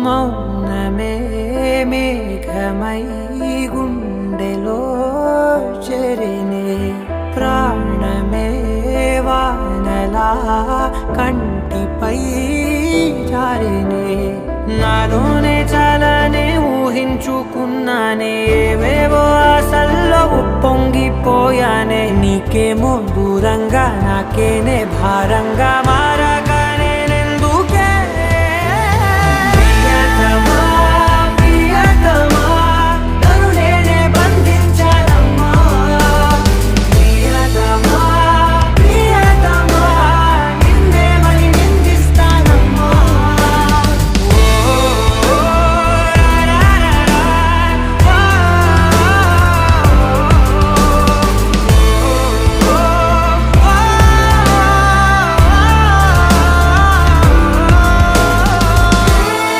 మౌనమే మేఘమై గుండెలో చెరినే ప్రాణమే వానలా కంటిపై జారినే నాలోనే చాలానే ఊహించుకున్నానే ఏవేవో ఆశల్లో ఉప్పొంగిపోయానే నీకేమో దూరంగా నాకేనే భారంగా